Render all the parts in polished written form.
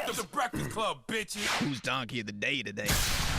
The Breakfast Club, bitches. Who's Donkey of the Day today?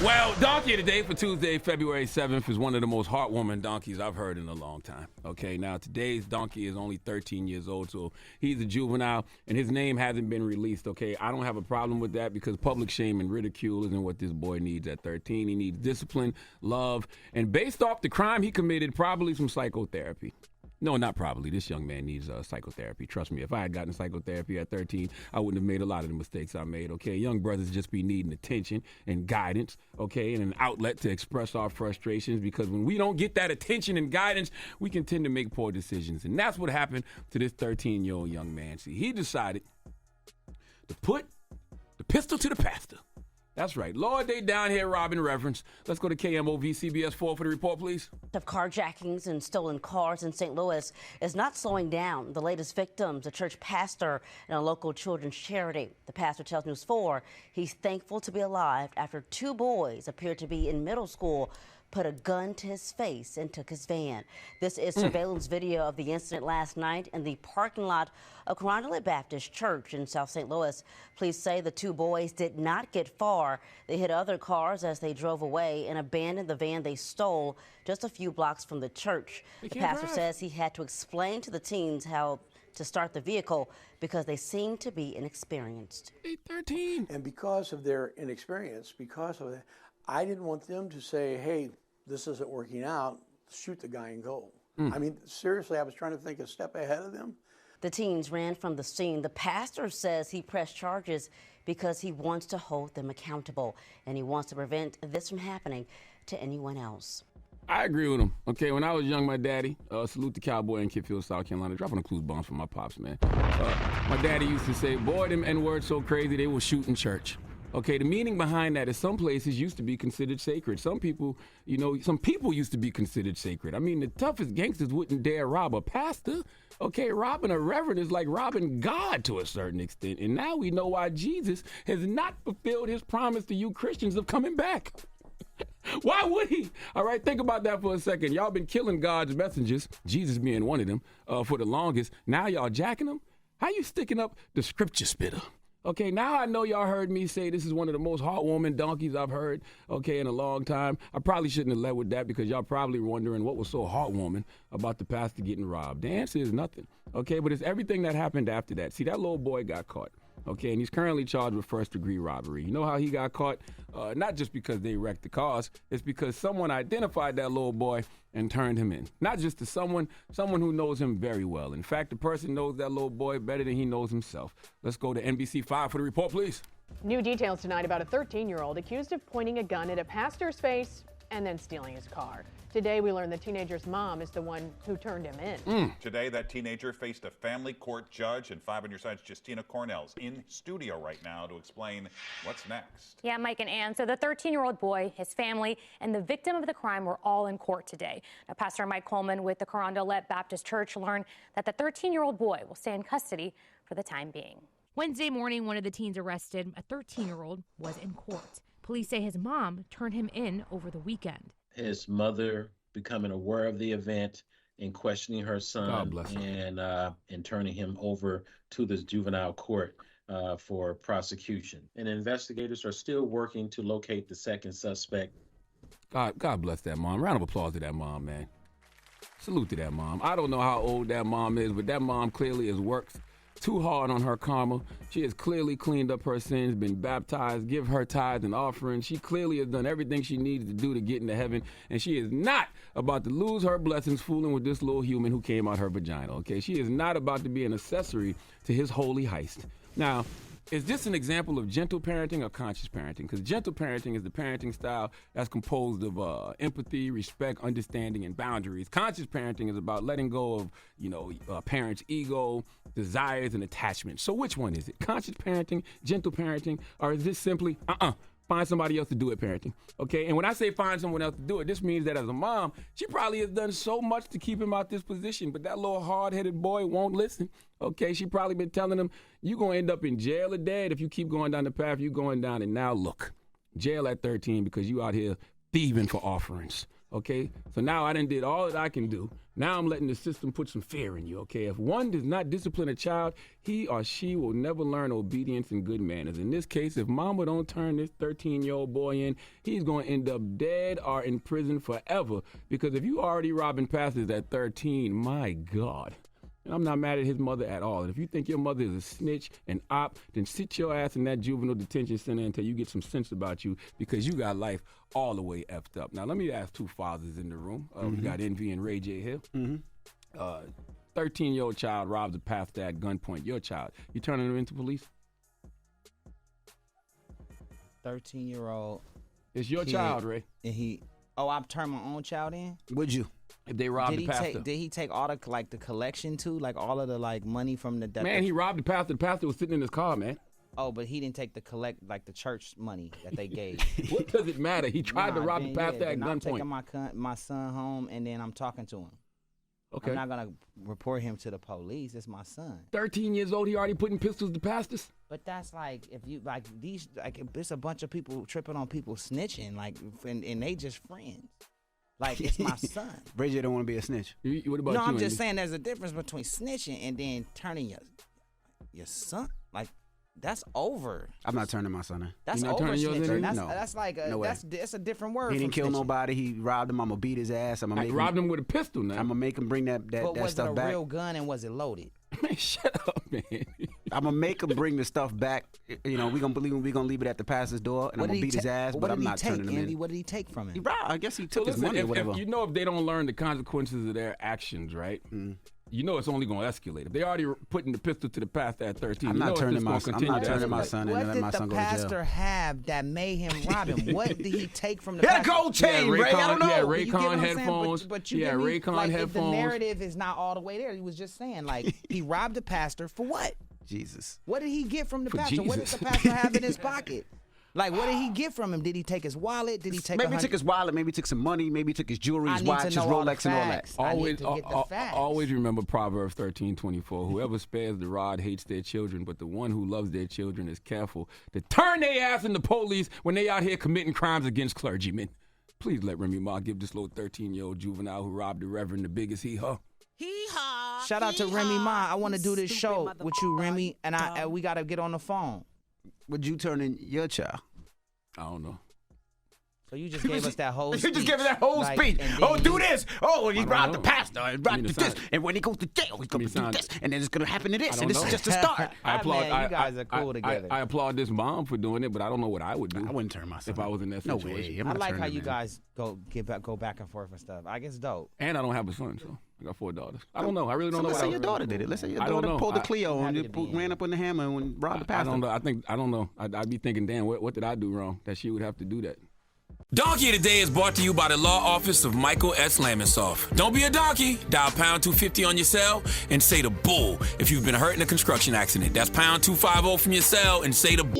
Well, Donkey of the Day for Tuesday, February 7th is one of the most heartwarming donkeys I've heard in a long time. Okay, now today's donkey is only 13 years old, so he's a juvenile, and his name hasn't been released, okay? I don't have a problem with that because public shame and ridicule isn't what this boy needs at 13. He needs discipline, love, and based off the crime he committed, probably some psychotherapy. No, not probably. This young man needs psychotherapy. Trust me, if I had gotten psychotherapy at 13, I wouldn't have made a lot of the mistakes I made, okay? Young brothers just be needing attention and guidance, okay, and an outlet to express our frustrations because when we don't get that attention and guidance, we can tend to make poor decisions. And that's what happened to this 13-year-old young man. See, he decided to put the pistol to the pastor. That's right. Lord, they down here robbing reverends. Let's go to KMOV CBS 4 for the report, please. Of carjackings and stolen cars in St. Louis is not slowing down. The latest victims, a church pastor and a local children's charity. The pastor tells News 4 he's thankful to be alive after two boys appeared to be in middle school put a gun to his face and took his van. This is surveillance video of the incident last night in the parking lot of Carondelet Baptist Church in South St. Louis. Police say the two boys did not get far. They hit other cars as they drove away and abandoned the van they stole just a few blocks from the church. The pastor says he had to explain to the teens how to start the vehicle because they seem to be inexperienced. 13. And because of their inexperience, because of that, I didn't want them to say, hey, this isn't working out, shoot the guy and go. I mean, seriously, I was trying to think a step ahead of them. The teens ran from the scene. The pastor says he pressed charges because he wants to hold them accountable, and he wants to prevent this from happening to anyone else. I agree with him. Okay, when I was young, my daddy, salute the cowboy in Kitfield, South Carolina, dropping the clues bombs for my pops, man. My daddy used to say, boy, them N-words so crazy, they will shoot in church. Okay, the meaning behind that is some places used to be considered sacred. Some people, some people used to be considered sacred. I mean, the toughest gangsters wouldn't dare rob a pastor. Okay, robbing a reverend is like robbing God to a certain extent. And now we know why Jesus has not fulfilled his promise to you Christians of coming back. Why would he? All right, think about that for a second. Y'all been killing God's messengers, Jesus being one of them, for the longest. Now y'all jacking them? How you sticking up the scripture spitter? Okay, now I know y'all heard me say this is one of the most heartwarming donkeys I've heard, okay, in a long time. I probably shouldn't have led with that because y'all probably wondering what was so heartwarming about the pastor getting robbed. The answer is nothing, okay, but it's everything that happened after that. See, that little boy got caught, okay, and he's currently charged with first-degree robbery. You know how he got caught? Not just because they wrecked the cars, it's because someone identified that little boy and turned him in. Not just to someone who knows him very well. In fact, the person knows that little boy better than he knows himself. Let's go to NBC 5 for the report, please. New details tonight about a 13-year-old accused of pointing a gun at a pastor's face and then stealing his car. Today, we learned the teenager's mom is the one who turned him in. Today, that teenager faced a family court judge, and 5 on your side's Justina Cornell's in studio right now to explain what's next. Yeah, Mike and Ann. So the 13-year-old boy, his family, and the victim of the crime were all in court today. Now, Pastor Mike Coleman with the Carondelet Baptist Church learned that the 13-year-old boy will stay in custody for the time being. Wednesday morning, one of the teens arrested, a 13-year-old, was in court. Police say his mom turned him in over the weekend. His mother becoming aware of the event and questioning her son and turning him over to this juvenile court for prosecution. And investigators are still working to locate the second suspect. God bless that mom. Round of applause to that mom, man. Salute to that mom. I don't know how old that mom is, but that mom clearly has worked too hard on her karma. She has clearly cleaned up her sins, been baptized, give her tithes and offerings. She clearly has done everything she needed to do to get into heaven, and she is not about to lose her blessings fooling with this little human who came out her vagina, okay? She is not about to be an accessory to his holy heist. Now, is this an example of gentle parenting or conscious parenting? Because gentle parenting is the parenting style that's composed of empathy, respect, understanding, and boundaries. Conscious parenting is about letting go of, parents' ego, desires, and attachments. So which one is it? Conscious parenting, gentle parenting, or is this simply, find somebody else to do it parenting, okay? And when I say find someone else to do it, this means that as a mom, she probably has done so much to keep him out this position, but that little hard-headed boy won't listen, okay? She probably been telling him, you're going to end up in jail or dead if you keep going down the path you're going down. And now look, jail at 13 because you out here thieving for offerings, Okay, so now I done did all that I can do. Now I'm letting the system put some fear in you, okay? If one does not discipline a child, he or she will never learn obedience and good manners. In this case, if mama don't turn this 13-year-old boy in, he's going to end up dead or in prison forever. Because if you already robbing pastors at 13, my God. And I'm not mad at his mother at all. And if you think your mother is a snitch and op, then sit your ass in that juvenile detention center until you get some sense about you, because you got life all the way effed up. Now, let me ask two fathers in the room. We got Envy and Ray J here. 13-year-old child robs a pastor at gunpoint. Your child. You turning him into police? 13-year-old. It's your child, Ray. And I'm turning my own child in? Would you? If they robbed the pastor. Did he take all the the collection too? Like all of the money from the Man, he robbed the pastor. The pastor was sitting in his car, man. Oh, but he didn't take the the church money that they gave. What does it matter? He tried to rob the pastor at gunpoint. I'm taking my son home and then I'm talking to him. Okay. I'm not gonna report him to the police. It's my son. 13 years old, he already putting pistols to pastors. But that's if you it's a bunch of people tripping on people snitching and they just friends. It's my son. Bridget don't want to be a snitch. What about you? No, I'm just saying there's a difference between snitching and then turning your son. That's over. I'm not turning my son in. That's not over turning yours snitching. in? That's No way. that's a different word. He didn't kill nobody. He robbed him. I'm gonna beat his ass. I'm gonna make robbed him with a pistol now. I'm gonna make him bring that But was stuff it a back. real gun and was it loaded? Man, shut up, man. I'm gonna make him bring the stuff back. We gonna leave it at the pastor's door, and I'm gonna beat his ass. But I'm not turning him in. What did he take from him? He robbed. I guess he took his listen, money or whatever. if they don't learn the consequences of their actions, right? You know it's only going to escalate. If they already putting the pistol to the pastor at 13, I'm not turning my son in and What letting my son did the go to jail. pastor have that made him rob him? What did he take from the He had a pastor? gold chain, Ray. I don't know. Yeah, You get what Raycon I'm saying? headphones. But you yeah, get me? Raycon headphones. The narrative is not all the way there. He was just saying, he robbed the pastor for what? Jesus. What did he get from the For pastor? What did Jesus. the pastor have in his pocket? What did he get from him? Did he take his wallet? Did he take? Maybe he took his wallet. Maybe he took some money. Maybe he took his jewelry, his watch, his Rolex, and all that. Always remember Proverbs 13:24. Whoever spares the rod hates their children, but the one who loves their children is careful to turn their ass in the police when they out here committing crimes against clergymen. Please let Remy Ma give this little 13-year-old juvenile who robbed the reverend the biggest hee-haw. Shout out to Remy Ma. I want to do this show with you, Remy, and we got to get on the phone. Would you turn in your child? I don't know. So you just gave us that whole speech. You just gave us that whole speech. Oh, do this. Oh, he robbed the pastor. He robbed this. And when he goes to jail, he's going to do this. And then it's going to happen to this. And this is just a start. I applaud. Man, you guys are cool together. I applaud this mom for doing it, but I don't know what I would do. I wouldn't turn my son if I was in that No situation. way. I like how you guys go back and forth and stuff. I guess dope. And I don't have a son, so I got 4 daughters. I don't know. I really don't know. Let's what say your daughter did it. Let's say your daughter pulled the Clio and ran up on the hammer and robbed the pastor. I don't know. I don't know. I'd be thinking, damn, what did I do wrong that she would have to do that? Donkey of the Day is brought to you by the law office of Michael S. Lamonsoff. Don't be a donkey. Dial pound 250 on your cell and say the bull if you've been hurt in a construction accident. That's pound 250 from your cell and say the bull.